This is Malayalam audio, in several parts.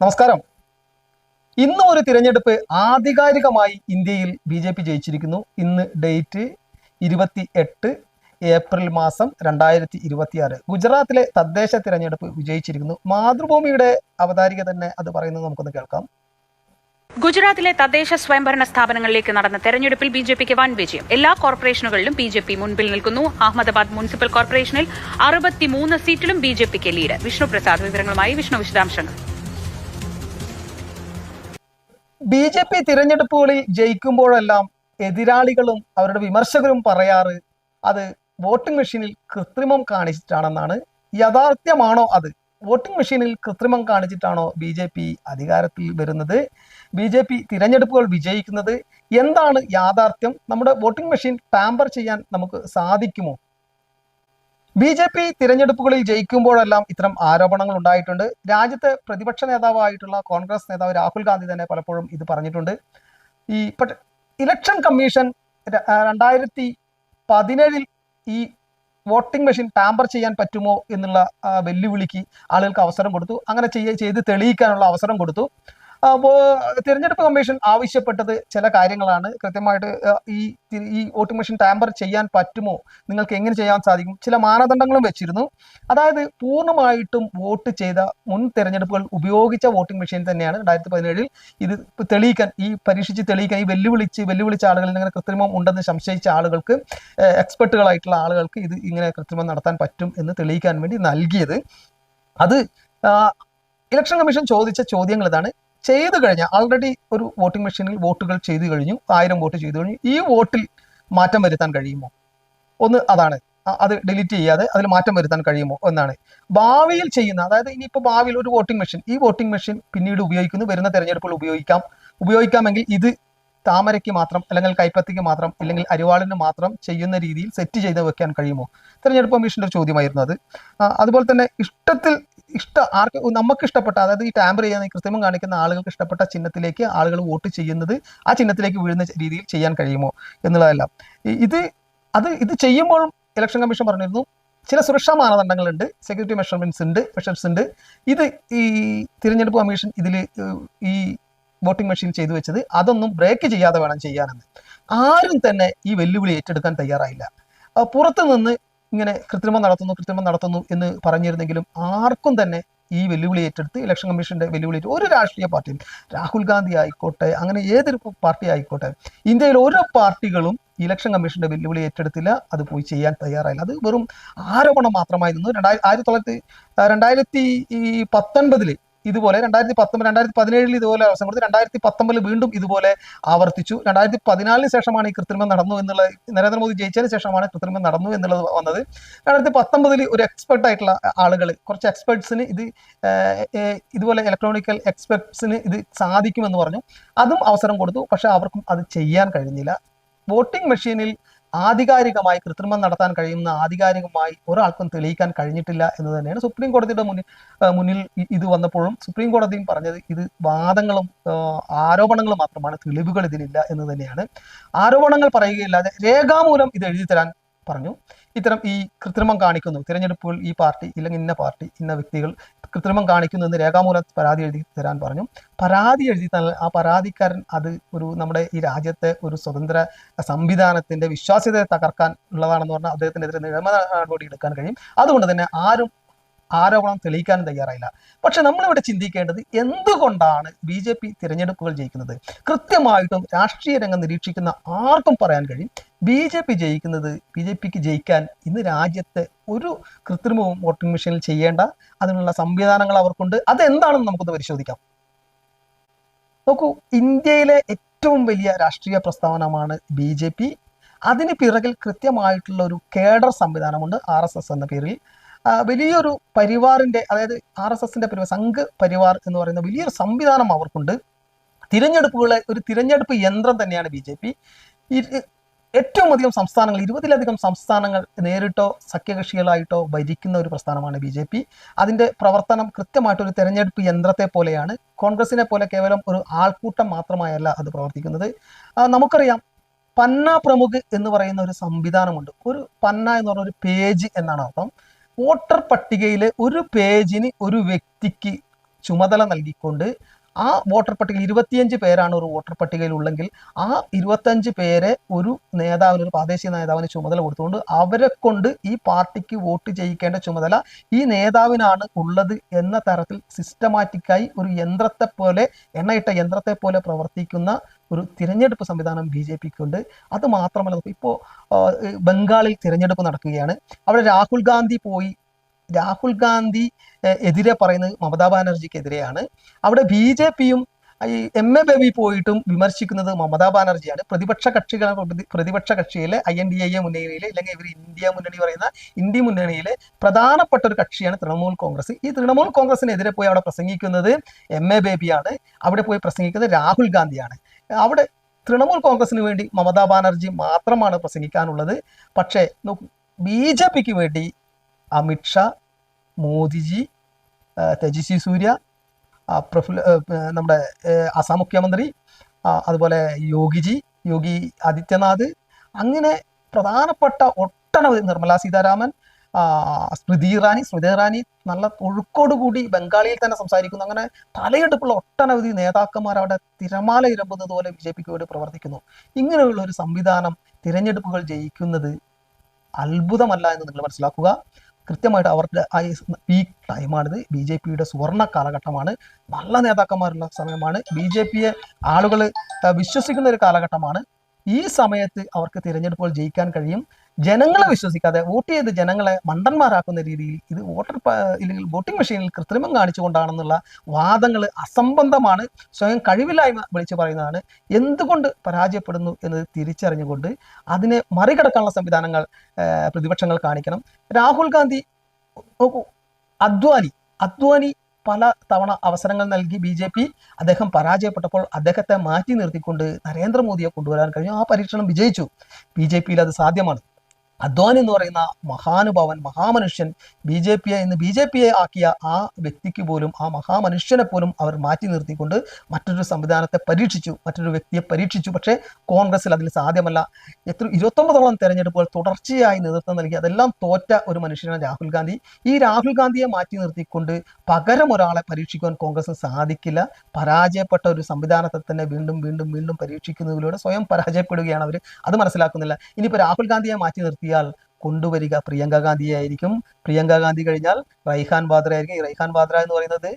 നമസ്കാരം. ഇന്ന് ഒരു തിരഞ്ഞെടുപ്പ് ആധികാരികമായി ഇന്ത്യയിൽ BJP ജയിച്ചിരിക്കുന്നു. ഇന്ന് ഡേറ്റ് 28 ഏപ്രിൽ മാസം 2026. ഗുജറാത്തിലെ തദ്ദേശ തിരഞ്ഞെടുപ്പ് വിജയിച്ചിരിക്കുന്നു. മാതൃഭൂമിയുടെ അവതാരിക തന്നെ അത് പറയുന്നത് നമുക്കൊന്ന് കേൾക്കാം. ഗുജറാത്തിലെ തദ്ദേശ സ്വയംഭരണ സ്ഥാപനങ്ങളിലേക്ക് നടന്ന തെരഞ്ഞെടുപ്പിൽ BJPക്ക് വൻ വിജയം. എല്ലാ കോർപ്പറേഷനുകളിലും BJP മുൻപിൽ നിൽക്കുന്നു. അഹമ്മദാബാദ് മുനിസിപ്പൽ കോർപ്പറേഷനിൽ 63 സീറ്റിലും BJPക്ക് ലീഡ്. വിഷ്ണു പ്രസാദ് വിവരങ്ങളുമായി. വിഷ്ണു, വിശദാംശങ്ങൾ. BJP തിരഞ്ഞെടുപ്പുകളിൽ ജയിക്കുമ്പോഴെല്ലാം എതിരാളികളും അവരുടെ വിമർശകരും പറയാറ് അത് വോട്ടിംഗ് മെഷീനിൽ കൃത്രിമം കാണിച്ചിട്ടാണെന്നാണ്. യാഥാർത്ഥ്യമാണോ അത്? വോട്ടിംഗ് മെഷീനിൽ കൃത്രിമം കാണിച്ചിട്ടാണോ BJP അധികാരത്തിൽ വരുന്നത്? BJP തിരഞ്ഞെടുപ്പുകൾ വിജയിക്കുന്നത്? എന്താണ് യാഥാർത്ഥ്യം? നമ്മുടെ വോട്ടിംഗ് മെഷീൻ ടാമ്പർ ചെയ്യാൻ നമുക്ക് സാധിക്കുമോ? BJP തിരഞ്ഞെടുപ്പുകളിൽ ജയിക്കുമ്പോഴെല്ലാം ഇത്തരം ആരോപണങ്ങൾ ഉണ്ടായിട്ടുണ്ട്. രാജ്യത്തെ പ്രതിപക്ഷ നേതാവായിട്ടുള്ള കോൺഗ്രസ് നേതാവ് രാഹുൽ ഗാന്ധി തന്നെ പലപ്പോഴും ഇത് പറഞ്ഞിട്ടുണ്ട്. ഇലക്ഷൻ കമ്മീഷൻ 2017 ഈ വോട്ടിംഗ് മെഷീൻ ടാമ്പർ ചെയ്യാൻ പറ്റുമോ എന്നുള്ള വെല്ലുവിളിക്ക് ആളുകൾക്ക് അവസരം കൊടുത്തു. അങ്ങനെ ചെയ്ത് തെളിയിക്കാനുള്ള അവസരം കൊടുത്തു. അപ്പോൾ തിരഞ്ഞെടുപ്പ് കമ്മീഷൻ ആവശ്യപ്പെട്ടത് ചില കാര്യങ്ങളാണ്. കൃത്യമായിട്ട് ഈ വോട്ടിംഗ് മെഷീൻ ടാമ്പർ ചെയ്യാൻ പറ്റുമോ, നിങ്ങൾക്ക് എങ്ങനെ ചെയ്യാൻ സാധിക്കും, ചില മാനദണ്ഡങ്ങളും വെച്ചിരുന്നു. അതായത് പൂർണ്ണമായിട്ടും വോട്ട് ചെയ്ത മുൻ തെരഞ്ഞെടുപ്പുകൾ ഉപയോഗിച്ച വോട്ടിംഗ് മെഷീൻ തന്നെയാണ് 2017 ഇത് തെളിയിക്കാൻ, പരീക്ഷിച്ച് തെളിയിക്കാൻ, വെല്ലുവിളിച്ച ആളുകളിൽ ഇങ്ങനെ കൃത്രിമം ഉണ്ടെന്ന് സംശയിച്ച ആളുകൾക്ക്, എക്സ്പെർട്ടുകളായിട്ടുള്ള ആളുകൾക്ക് ഇത് ഇങ്ങനെ കൃത്രിമം നടത്താൻ പറ്റും എന്ന് തെളിയിക്കാൻ വേണ്ടി നൽകിയത്. അത് ഇലക്ഷൻ കമ്മീഷൻ ചോദിച്ച ചോദ്യങ്ങൾ ഇതാണ്. ചെയ്തു കഴിഞ്ഞാൽ ആൾറെഡി ഒരു വോട്ടിംഗ് മെഷീനിൽ വോട്ടുകൾ ചെയ്തു കഴിഞ്ഞു, 1000 വോട്ട് ചെയ്തു കഴിഞ്ഞു. ഈ വോട്ടിൽ മാറ്റം വരുത്താൻ കഴിയുമോ? ഒന്ന് അതാണ്. അത് ഡിലീറ്റ് ചെയ്യാതെ അതിൽ മാറ്റം വരുത്താൻ കഴിയുമോ എന്നാണ്. ഭാവിയിൽ ചെയ്യുന്ന, അതായത് ഇനിയിപ്പോൾ ഭാവിയിൽ ഒരു വോട്ടിംഗ് മെഷീൻ, ഈ വോട്ടിംഗ് മെഷീൻ പിന്നീട് ഉപയോഗിക്കുന്നു, വരുന്ന തെരഞ്ഞെടുപ്പുകൾ ഉപയോഗിക്കാമെങ്കിൽ ഇത് താമരയ്ക്ക് മാത്രം, അല്ലെങ്കിൽ കൈപ്പത്തിക്ക് മാത്രം, ഇല്ലെങ്കിൽ അരിവാളിന് മാത്രം ചെയ്യുന്ന രീതിയിൽ സെറ്റ് ചെയ്ത് വെക്കാൻ കഴിയുമോ? തെരഞ്ഞെടുപ്പ് കമ്മീഷന്റെ ഒരു ചോദ്യമായിരുന്നു അത്. അതുപോലെ തന്നെ നമുക്ക് ഇഷ്ടപ്പെട്ട, അതായത് ഈ ടാമ്പർ ചെയ്യാൻ, കൃത്രിമം കാണിക്കുന്ന ആളുകൾക്ക് ഇഷ്ടപ്പെട്ട ചിഹ്നത്തിലേക്ക് ആളുകൾ വോട്ട് ചെയ്യുന്നത് ആ ചിഹ്നത്തിലേക്ക് വീഴുന്ന രീതിയിൽ ചെയ്യാൻ കഴിയുമോ എന്നുള്ളതല്ല. ഇത് ചെയ്യുമ്പോഴും ഇലക്ഷൻ കമ്മീഷൻ പറഞ്ഞിരുന്നു ചില സുരക്ഷാ മാനദണ്ഡങ്ങളുണ്ട്, സെക്യൂരിറ്റി മെഷേഴ്സ് ഉണ്ട്. ഇത് ഈ തിരഞ്ഞെടുപ്പ് കമ്മീഷൻ ഇതിൽ ഈ വോട്ടിംഗ് മെഷീൻ ചെയ്തു വെച്ചത് അതൊന്നും ബ്രേക്ക് ചെയ്യാതെ വേണം ചെയ്യാനെന്ന്. ആരും തന്നെ ഈ വെല്ലുവിളി ഏറ്റെടുക്കാൻ തയ്യാറായില്ല. പുറത്തു നിന്ന് ഇങ്ങനെ കൃത്രിമം നടത്തുന്നു എന്ന് പറഞ്ഞിരുന്നെങ്കിലും ആർക്കും തന്നെ ഈ വെല്ലുവിളി ഏറ്റെടുത്ത്, ഇലക്ഷൻ കമ്മീഷന്റെ വെല്ലുവിളി ഒരു രാഷ്ട്രീയ പാർട്ടിയും, രാഹുൽ ഗാന്ധി ആയിക്കോട്ടെ, അങ്ങനെ ഏതൊരു പാർട്ടി ആയിക്കോട്ടെ, ഇന്ത്യയിൽ ഓരോ പാർട്ടികളും ഇലക്ഷൻ കമ്മീഷന്റെ വെല്ലുവിളി ഏറ്റെടുത്തില്ല, അത് പോയി ചെയ്യാൻ തയ്യാറായില്ല. അത് വെറും ആരോപണം മാത്രമായിരുന്നു. 2019 ഇതുപോലെ, 2017 ഇതുപോലെ അവസരം കൊടുത്തു, 2019 വീണ്ടും ഇതുപോലെ ആവർത്തിച്ചു. 2014 ശേഷമാണ് ഈ കൃത്രിമം നടന്നു എന്നുള്ളത്, നരേന്ദ്രമോദി ജയിച്ചതിന് ശേഷമാണ് കൃത്രിമം നടന്നു എന്നുള്ളത് വന്നത്. 2019 ഒരു എക്സ്പെർട്ട് ആയിട്ടുള്ള ആളുകൾ, കുറച്ച് എക്സ്പെർട്സിന് ഇതുപോലെ ഇലക്ട്രോണിക്കൽ എക്സ്പെർട്സിന് ഇത് സാധിക്കുമെന്ന് പറഞ്ഞു. അതും അവസരം കൊടുത്തു. പക്ഷെ അവർക്കും അത് ചെയ്യാൻ കഴിഞ്ഞില്ല. വോട്ടിംഗ് മെഷീനിൽ ആധികാരികമായി കൃത്രിമം നടത്താൻ കഴിയുന്ന ആധികാരികമായി ഒരാൾക്കും തെളിയിക്കാൻ കഴിഞ്ഞിട്ടില്ല എന്ന് തന്നെയാണ് സുപ്രീം കോടതിയുടെ മുന്നിൽ ഇത് വന്നപ്പോഴും സുപ്രീം കോടതിയും പറഞ്ഞത്. ഇത് വാദങ്ങളും ആരോപണങ്ങളും മാത്രമാണ്, തെളിവുകൾ ഇതിലില്ല എന്ന് തന്നെയാണ്. ആരോപണങ്ങൾ പറയുകയില്ലാതെ രേഖാമൂലം ഇത് എഴുതി തരാൻ പറഞ്ഞു. ഇത്തരം ഈ കൃത്രിമം കാണിക്കുന്നു, തിരഞ്ഞെടുപ്പുകൾ ഈ പാർട്ടി ഇല്ലെങ്കിൽ ഇന്ന പാർട്ടി, ഇന്ന വ്യക്തികൾ കൃത്രിമം കാണിക്കുന്നു എന്ന് രേഖാമൂലം പരാതി എഴുതി തരാൻ പറഞ്ഞു. പരാതി എഴുതി തന്നാൽ ആ പരാതിക്കാരൻ അത് നമ്മുടെ ഈ രാജ്യത്തെ ഒരു സ്വതന്ത്ര സംവിധാനത്തിന്റെ വിശ്വാസ്യതയെ തകർക്കാൻ ഉള്ളതാണെന്ന് പറഞ്ഞാൽ അദ്ദേഹത്തിനെതിരെ നിയമ നടപടി എടുക്കാൻ കഴിയും. അതുകൊണ്ട് തന്നെ ആരും ആരോപണം തെളിയിക്കാനും തയ്യാറായില്ല. പക്ഷെ നമ്മളിവിടെ ചിന്തിക്കേണ്ടത് എന്തുകൊണ്ടാണ് BJP തിരഞ്ഞെടുപ്പുകൾ ജയിക്കുന്നത്? കൃത്യമായിട്ടും രാഷ്ട്രീയ രംഗം നിരീക്ഷിക്കുന്ന ആർക്കും പറയാൻ കഴിയും BJPക്ക് ജയിക്കാൻ ഇന്ന് രാജ്യത്തെ ഒരു കൃത്രിമവും വോട്ടിംഗ് മെഷീനിൽ ചെയ്യേണ്ട അതിനുള്ള സംവിധാനങ്ങൾ അവർക്കുണ്ട്. അതെന്താണെന്ന് നമുക്കൊന്ന് പരിശോധിക്കാം. നോക്കൂ, ഇന്ത്യയിലെ ഏറ്റവും വലിയ രാഷ്ട്രീയ പ്രസ്ഥാനമാണ് BJP. അതിന് പിറകിൽ കൃത്യമായിട്ടുള്ള ഒരു കേഡർ സംവിധാനമുണ്ട്, RSS എന്ന പേരിൽ. വലിയൊരു പരിവാറിന്റെ, അതായത് RSSന്റെ പരിവാർ, സംഘ് പരിവാർ എന്ന് പറയുന്ന വലിയൊരു സംവിധാനം അവർക്കുണ്ട്. ഒരു തിരഞ്ഞെടുപ്പ് യന്ത്രം തന്നെയാണ് BJP. ഏറ്റവും അധികം സംസ്ഥാനങ്ങൾ, 20ലധികം സംസ്ഥാനങ്ങൾ നേരിട്ടോ സഖ്യകക്ഷികളായിട്ടോ ഭരിക്കുന്ന ഒരു പ്രസ്ഥാനമാണ് BJP. അതിന്റെ പ്രവർത്തനം കൃത്യമായിട്ടൊരു തെരഞ്ഞെടുപ്പ് യന്ത്രത്തെ പോലെയാണ്. കോൺഗ്രസിനെ പോലെ കേവലം ഒരു ആൾക്കൂട്ടം മാത്രമായല്ല അത് പ്രവർത്തിക്കുന്നത്. നമുക്കറിയാം, പന്ന പ്രമുഖ് എന്ന് പറയുന്ന ഒരു സംവിധാനമുണ്ട്. ഒരു പന്ന എന്ന് പറഞ്ഞ ഒരു പേജ് എന്നാണ് അർത്ഥം. വോട്ടർ പട്ടികയിലെ ഒരു പേജിന് ഒരു വ്യക്തിക്ക് ചുമതല നൽകിക്കൊണ്ട് ആ വോട്ടർ പട്ടികയിൽ 25 പേരാണ് ഒരു വോട്ടർ പട്ടികയിൽ ഉള്ളെങ്കിൽ ആ 25 പേരെ ഒരു നേതാവിന്, ഒരു പ്രാദേശിക നേതാവിന് ചുമതല കൊടുത്തുകൊണ്ട് അവരെ കൊണ്ട് ഈ പാർട്ടിക്ക് വോട്ട് ചെയ്യിക്കേണ്ട ചുമതല ഈ നേതാവിനാണ് ഉള്ളത് എന്ന തരത്തിൽ സിസ്റ്റമാറ്റിക്കായി ഒരു യന്ത്രത്തെ പോലെ, എണ്ണയിട്ട യന്ത്രത്തെ പോലെ പ്രവർത്തിക്കുന്ന ഒരു തിരഞ്ഞെടുപ്പ് സംവിധാനം ബി ജെ പിക്ക് ഉണ്ട്. അത് മാത്രമല്ല, ഇപ്പോൾ ബംഗാളിൽ തിരഞ്ഞെടുപ്പ് നടക്കുകയാണ്. അവിടെ രാഹുൽ ഗാന്ധി എതിരെ പറയുന്നത് മമതാ ബാനർജിക്കെതിരെയാണ്. അവിടെ ബി ജെ പിയും ഈ MA ബേബി പോയിട്ടും വിമർശിക്കുന്നത് മമതാ ബാനർജിയാണ്. പ്രതിപക്ഷ കക്ഷിയിലെ INDA മുന്നണിയിലെ, അല്ലെങ്കിൽ ഇവർ ഇന്ത്യ മുന്നണി പറയുന്ന ഇന്ത്യ മുന്നണിയിലെ പ്രധാനപ്പെട്ട ഒരു കക്ഷിയാണ് തൃണമൂൽ കോൺഗ്രസ്. ഈ തൃണമൂൽ കോൺഗ്രസിനെതിരെ പോയി അവിടെ പ്രസംഗിക്കുന്നത് MA ബേബിയാണ്. അവിടെ പോയി പ്രസംഗിക്കുന്നത് രാഹുൽ ഗാന്ധിയാണ്. അവിടെ തൃണമൂൽ കോൺഗ്രസിന് വേണ്ടി മമതാ ബാനർജി മാത്രമാണ് പ്രസംഗിക്കാനുള്ളത്. പക്ഷേ BJP വേണ്ടി അമിത്ഷാ, മോദിജി, തേജസ്വി സൂര്യ, നമ്മുടെ ആസാം മുഖ്യമന്ത്രി, അതുപോലെ യോഗി ആദിത്യനാഥ്, അങ്ങനെ പ്രധാനപ്പെട്ട ഒട്ടനവധി, നിർമ്മലാ സീതാരാമൻ, സ്മൃതി ഇറാനി നല്ല ഒഴുക്കോടുകൂടി ബംഗാളിയിൽ തന്നെ സംസാരിക്കുന്നു. അങ്ങനെ തലയെടുപ്പുള്ള ഒട്ടനവധി നേതാക്കന്മാർ അവിടെ തിരമാല ഇരമ്പുന്നത് പോലെ BJPക്ക് വേണ്ടി പ്രവർത്തിക്കുന്നു. ഇങ്ങനെയുള്ള ഒരു സംവിധാനം തിരഞ്ഞെടുപ്പുകൾ ജയിക്കുന്നത് അത്ഭുതമല്ല എന്ന് നിങ്ങൾ മനസ്സിലാക്കുക. കൃത്യമായിട്ട് അവരുടെ പീക്ക് ടൈമാണിത്. BJPയുടെ സുവർണ കാലഘട്ടമാണ്. നല്ല നേതാക്കന്മാരുള്ള സമയമാണ്. BJPയെ ആളുകൾ വിശ്വസിക്കുന്ന ഒരു കാലഘട്ടമാണ്. ഈ സമയത്ത് അവർക്ക് തിരഞ്ഞെടുപ്പുകൾ ജയിക്കാൻ കഴിയും. ജനങ്ങളെ വിശ്വസിക്കാതെ, വോട്ട് ചെയ്ത് ജനങ്ങളെ മണ്ടന്മാരാക്കുന്ന രീതിയിൽ ഇത് ഇല്ലെങ്കിൽ വോട്ടിംഗ് മെഷീനിൽ കൃത്രിമം കാണിച്ചുകൊണ്ടാണെന്നുള്ള വാദങ്ങൾ അസംബന്ധമാണ്, സ്വയം കഴിവില്ലായ്മ വിളിച്ചു പറയുന്നതാണ്. എന്തുകൊണ്ട് പരാജയപ്പെടുന്നു എന്ന് തിരിച്ചറിഞ്ഞുകൊണ്ട് അതിനെ മറികടക്കാനുള്ള സംവിധാനങ്ങൾ പ്രതിപക്ഷങ്ങൾ കാണിക്കണം. രാഹുൽ ഗാന്ധി നോക്കൂ, അദ്വാനി പല തവണ അവസരങ്ങൾ നൽകി BJP, അദ്ദേഹം പരാജയപ്പെട്ടപ്പോൾ അദ്ദേഹത്തെ മാറ്റി നിർത്തിക്കൊണ്ട് നരേന്ദ്രമോദിയെ കൊണ്ടുവരാൻ കഴിഞ്ഞു. ആ പരീക്ഷണം വിജയിച്ചു. BJPയിൽ അത് സാധ്യമാണ്. അദ്വാനി എന്ന് പറയുന്ന മഹാനുഭാവൻ, മഹാമനുഷ്യൻ, BJPയെ ആക്കിയ ആ വ്യക്തിക്ക് പോലും, ആ മഹാമനുഷ്യനെ പോലും അവർ മാറ്റി നിർത്തിക്കൊണ്ട് മറ്റൊരു സംവിധാനത്തെ പരീക്ഷിച്ചു, മറ്റൊരു വ്യക്തിയെ പരീക്ഷിച്ചു. പക്ഷേ കോൺഗ്രസിൽ അതിൽ സാധ്യമല്ല. 29ഓളം തെരഞ്ഞെടുപ്പുകൾ തുടർച്ചയായി നേതൃത്വം നൽകി അതെല്ലാം തോറ്റ ഒരു മനുഷ്യനാണ് രാഹുൽ ഗാന്ധി. ഈ രാഹുൽ ഗാന്ധിയെ മാറ്റി നിർത്തിക്കൊണ്ട് പകരം ഒരാളെ പരീക്ഷിക്കുവാൻ കോൺഗ്രസ് സാധിക്കില്ല. പരാജയപ്പെട്ട ഒരു സംവിധാനത്തെ തന്നെ വീണ്ടും പരീക്ഷിക്കുന്നതിലൂടെ സ്വയം പരാജയപ്പെടുകയാണ് അവർ. അത് മനസ്സിലാക്കുന്നില്ല. ഇനിയിപ്പോൾ രാഹുൽ ഗാന്ധിയെ മാറ്റി നിർത്തി കൊണ്ടുവരിക പ്രിയങ്ക ഗാന്ധിയെ ആയിരിക്കും. പ്രിയങ്ക ഗാന്ധി കഴിഞ്ഞാൽ റൈഹാൻ വാദ്ര ആയിരിക്കും. ഈ റൈഹാൻ വാദ്ര എന്ന് പറയുന്നത്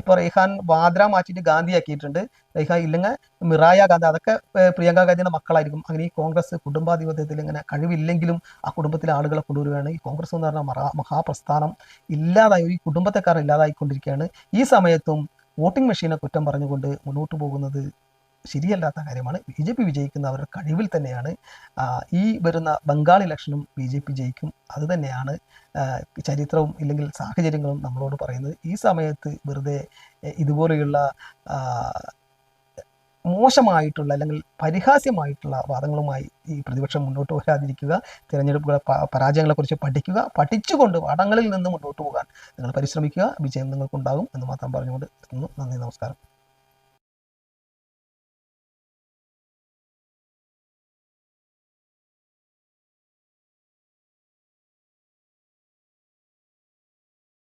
ഇപ്പൊ റൈഹാൻ വാദ്ര മാറ്റിയിട്ട് ഗാന്ധി ആക്കിയിട്ടുണ്ട്. റൈഹാൻ ഇല്ലെങ്കിൽ മിറായ ഗാന്ധി, അതൊക്കെ പ്രിയങ്ക ഗാന്ധിയുടെ മക്കളായിരിക്കും. അങ്ങനെ ഈ കോൺഗ്രസ് കുടുംബാധിപത്യത്തിൽ ഇങ്ങനെ കഴിവില്ലെങ്കിലും ആ കുടുംബത്തിലെ ആളുകളെ കൊണ്ടുവരികയാണ്. ഈ കോൺഗ്രസ് എന്ന് പറഞ്ഞാൽ മഹാപ്രസ്ഥാനം ഇല്ലാതായി, ഈ കുടുംബത്തെക്കാർ ഇല്ലാതായിക്കൊണ്ടിരിക്കുകയാണ്. ഈ സമയത്തും വോട്ടിംഗ് മെഷീനെ കുറ്റം പറഞ്ഞുകൊണ്ട് മുന്നോട്ട് പോകുന്നത് ശരിയല്ലാത്ത കാര്യമാണ്. BJP വിജയിക്കുന്ന അവരുടെ കഴിവിൽ തന്നെയാണ്. ഈ വരുന്ന ബംഗാൾ ഇലക്ഷനും BJP ജയിക്കും. അത് തന്നെയാണ് ചരിത്രവും ഇല്ലെങ്കിൽ സാഹചര്യങ്ങളും നമ്മളോട് പറയുന്നത്. ഈ സമയത്ത് വെറുതെ ഇതുപോലെയുള്ള മോശമായിട്ടുള്ള അല്ലെങ്കിൽ പരിഹാസ്യമായിട്ടുള്ള വാദങ്ങളുമായി ഈ പ്രതിപക്ഷം മുന്നോട്ട് പോകാതിരിക്കുക. തിരഞ്ഞെടുപ്പുകളെ പരാജയങ്ങളെക്കുറിച്ച് പഠിച്ചുകൊണ്ട് പാഠങ്ങളിൽ നിന്ന് മുന്നോട്ട് പോകാൻ നിങ്ങൾ പരിശ്രമിക്കുക. വിജയം നിങ്ങൾക്കുണ്ടാകും എന്ന് മാത്രം പറഞ്ഞുകൊണ്ട് നന്ദി, നമസ്കാരം.